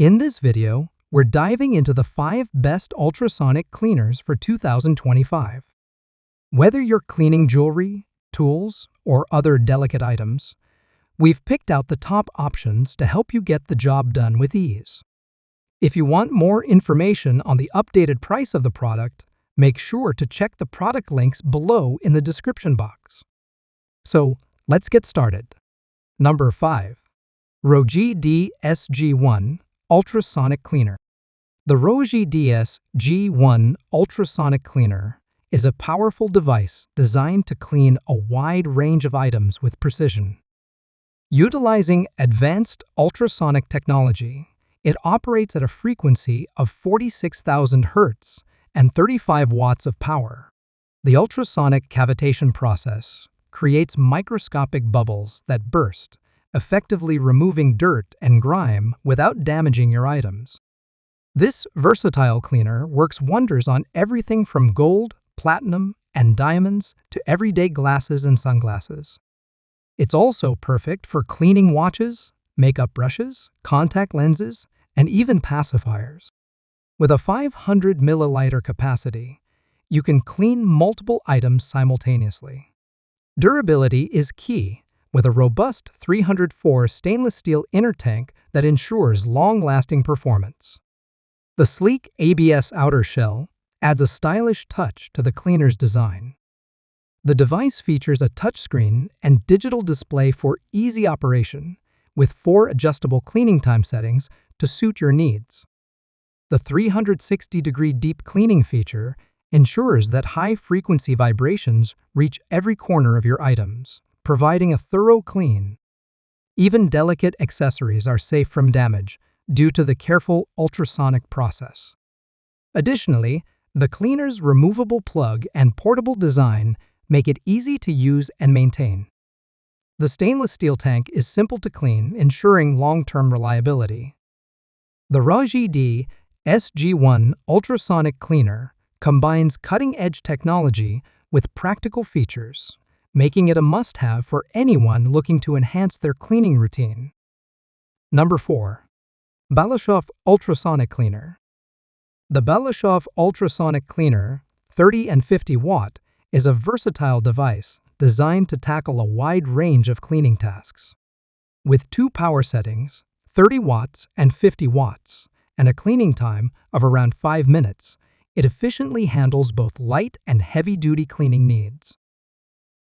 In this video, we're diving into the 5 best ultrasonic cleaners for 2025. Whether you're cleaning jewelry, tools, or other delicate items, we've picked out the top options to help you get the job done with ease. If you want more information on the updated price of the product, make sure to check the product links below in the description box. So, let's get started. Number 5. Raugee DS-G1 Ultrasonic Cleaner. The Raugee DS-G1 Ultrasonic Cleaner is a powerful device designed to clean a wide range of items with precision. Utilizing advanced ultrasonic technology, it operates at a frequency of 46,000 Hz and 35 watts of power. The ultrasonic cavitation process creates microscopic bubbles that burst, effectively removing dirt and grime without damaging your items. This versatile cleaner works wonders on everything from gold, platinum, and diamonds to everyday glasses and sunglasses. It's also perfect for cleaning watches, makeup brushes, contact lenses, and even pacifiers. With a 500 milliliter capacity, you can clean multiple items simultaneously. Durability is key, with a robust 304 stainless steel inner tank that ensures long-lasting performance. The sleek ABS outer shell adds a stylish touch to the cleaner's design. The device features a touchscreen and digital display for easy operation, with 4 adjustable cleaning time settings to suit your needs. The 360-degree deep cleaning feature ensures that high-frequency vibrations reach every corner of your items, providing a thorough clean. Even delicate accessories are safe from damage due to the careful ultrasonic process. Additionally, the cleaner's removable plug and portable design make it easy to use and maintain. The stainless steel tank is simple to clean, ensuring long-term reliability. The Raugee DS-G1 Ultrasonic Cleaner combines cutting-edge technology with practical features, making it a must-have for anyone looking to enhance their cleaning routine. Number 4. BALASHOV Ultrasonic Cleaner. The BALASHOV Ultrasonic Cleaner 30 and 50 watt is a versatile device designed to tackle a wide range of cleaning tasks. With 2 power settings, 30 watts and 50 watts, and a cleaning time of around 5 minutes, it efficiently handles both light and heavy-duty cleaning needs.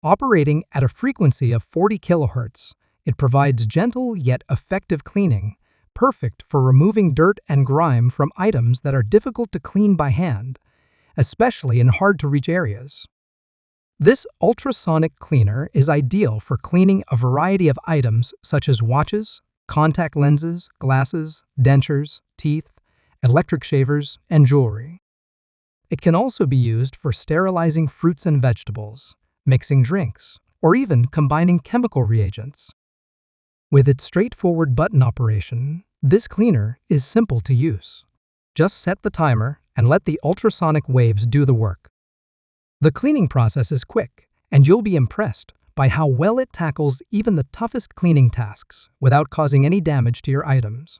Operating at a frequency of 40 kHz, it provides gentle yet effective cleaning, perfect for removing dirt and grime from items that are difficult to clean by hand, especially in hard-to-reach areas. This ultrasonic cleaner is ideal for cleaning a variety of items such as watches, contact lenses, glasses, dentures, teeth, electric shavers, and jewelry. It can also be used for sterilizing fruits and vegetables, mixing drinks, or even combining chemical reagents. With its straightforward button operation, this cleaner is simple to use. Just set the timer and let the ultrasonic waves do the work. The cleaning process is quick, and you'll be impressed by how well it tackles even the toughest cleaning tasks without causing any damage to your items.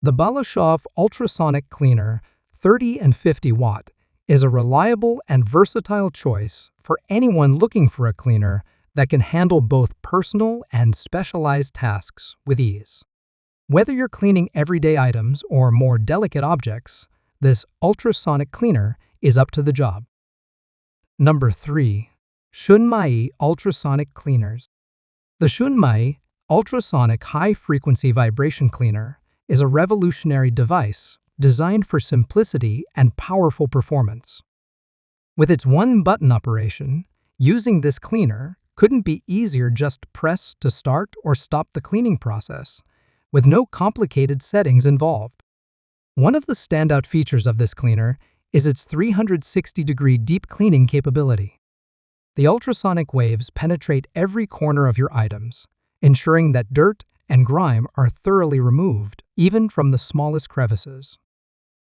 The BALASHOV Ultrasonic Cleaner 30 and 50 watt is a reliable and versatile choice for anyone looking for a cleaner that can handle both personal and specialized tasks with ease. Whether you're cleaning everyday items or more delicate objects, this ultrasonic cleaner is up to the job. Number 3. Shunmaii Ultrasonic Cleaners. The Shunmaii Ultrasonic High-Frequency Vibration Cleaner is a revolutionary device designed for simplicity and powerful performance. With its one-button operation, using this cleaner couldn't be easier. Just press to start or stop the cleaning process, with no complicated settings involved. One of the standout features of this cleaner is its 360-degree deep cleaning capability. The ultrasonic waves penetrate every corner of your items, ensuring that dirt and grime are thoroughly removed, even from the smallest crevices.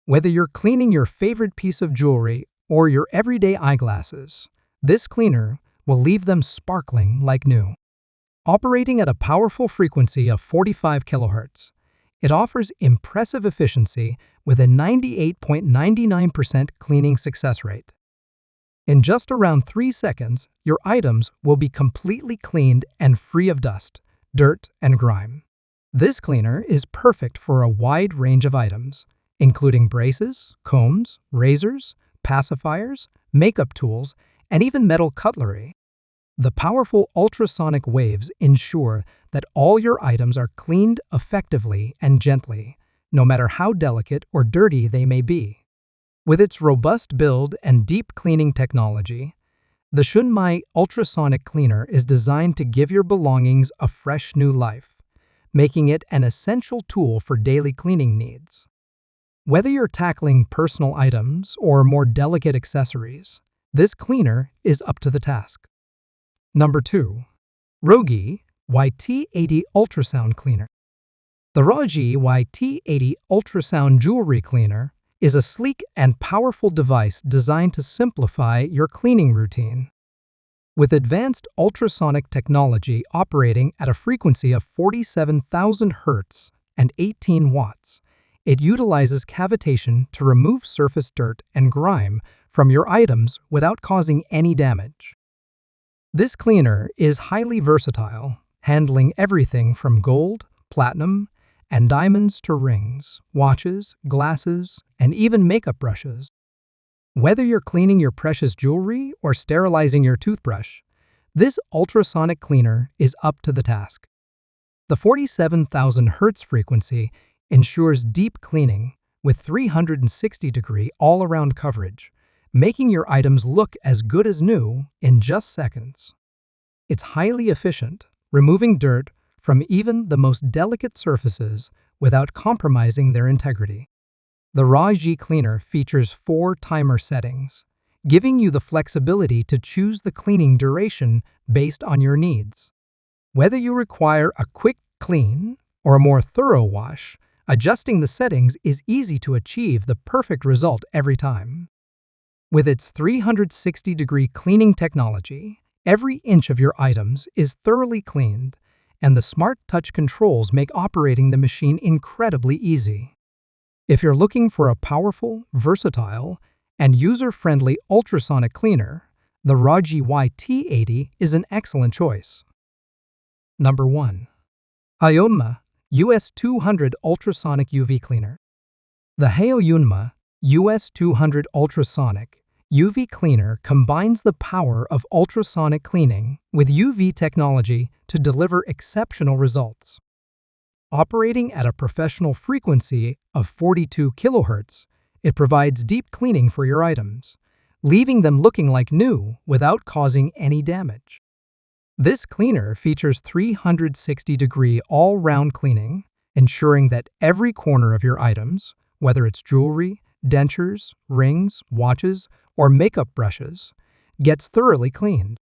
Whether you're cleaning your favorite piece of jewelry or your everyday eyeglasses, this cleaner will leave them sparkling like new. Operating at a powerful frequency of 45 kHz, It offers impressive efficiency with a 98.99% cleaning success rate. In just around 3 seconds, your items will be completely cleaned and free of dust, dirt, and grime. This cleaner is perfect for a wide range of items, including braces, combs, razors, pacifiers, makeup tools, and even metal cutlery. The powerful ultrasonic waves ensure that all your items are cleaned effectively and gently, no matter how delicate or dirty they may be. With its robust build and deep cleaning technology, the Shunmaii Ultrasonic Cleaner is designed to give your belongings a fresh new life, making it an essential tool for daily cleaning needs. Whether you're tackling personal items or more delicate accessories, this cleaner is up to the task. Number 2. Raugee YT80 Ultrasound Cleaner. The Raugee YT80 Ultrasound Jewelry Cleaner is a sleek and powerful device designed to simplify your cleaning routine. With advanced ultrasonic technology operating at a frequency of 47,000 Hz and 18 watts, it utilizes cavitation to remove surface dirt and grime from your items without causing any damage. This cleaner is highly versatile, handling everything from gold, platinum, and diamonds to rings, watches, glasses, and even makeup brushes. Whether you're cleaning your precious jewelry or sterilizing your toothbrush, this ultrasonic cleaner is up to the task. The 47,000 Hz frequency ensures deep cleaning with 360-degree all-around coverage, making your items look as good as new in just seconds. It's highly efficient, removing dirt from even the most delicate surfaces without compromising their integrity. The Raugee cleaner features 4 timer settings, giving you the flexibility to choose the cleaning duration based on your needs. Whether you require a quick clean or a more thorough wash, adjusting the settings is easy to achieve the perfect result every time. With its 360-degree cleaning technology, every inch of your items is thoroughly cleaned, and the smart touch controls make operating the machine incredibly easy. If you're looking for a powerful, versatile, and user-friendly ultrasonic cleaner, the Raugee YT80 is an excellent choice. Number 1. HAOYUNMA US200 Ultrasonic UV Cleaner. The HAOYUNMA US200 Ultrasonic UV Cleaner combines the power of ultrasonic cleaning with UV technology to deliver exceptional results. Operating at a professional frequency of 42 kHz, it provides deep cleaning for your items, leaving them looking like new without causing any damage. This cleaner features 360-degree all-round cleaning, ensuring that every corner of your items, whether it's jewelry, dentures, rings, watches, or makeup brushes, gets thoroughly cleaned.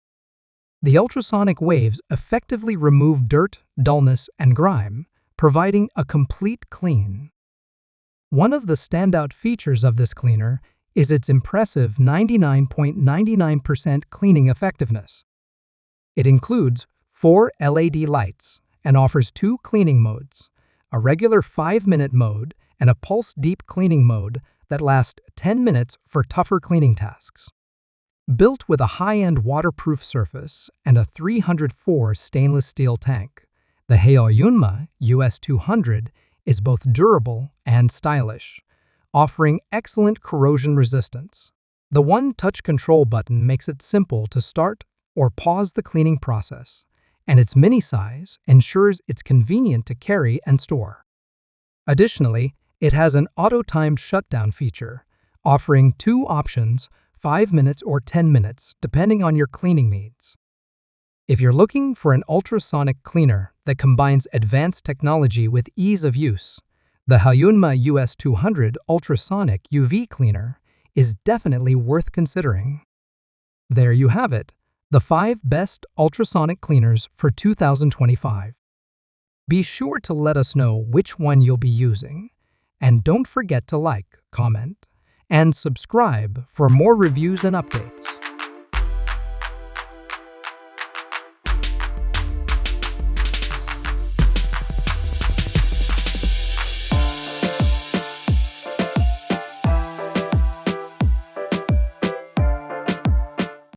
The ultrasonic waves effectively remove dirt, dullness, and grime, providing a complete clean. One of the standout features of this cleaner is its impressive 99.99% cleaning effectiveness. It includes 4 LED lights and offers 2 cleaning modes, a regular 5-minute mode and a pulse deep cleaning mode that lasts 10 minutes for tougher cleaning tasks. Built with a high-end waterproof surface and a 304 stainless steel tank, the HAOYUNMA US200 is both durable and stylish, offering excellent corrosion resistance. The one-touch control button makes it simple to start or pause the cleaning process, and its mini size ensures it's convenient to carry and store. Additionally, it has an auto-timed shutdown feature, offering 2 options, 5 minutes or 10 minutes, depending on your cleaning needs. If you're looking for an ultrasonic cleaner that combines advanced technology with ease of use, the HAOYUNMA US200 Ultrasonic UV Cleaner is definitely worth considering. There you have it, the 5 best ultrasonic cleaners for 2025. Be sure to let us know which one you'll be using, and don't forget to like, comment, and subscribe for more reviews and updates.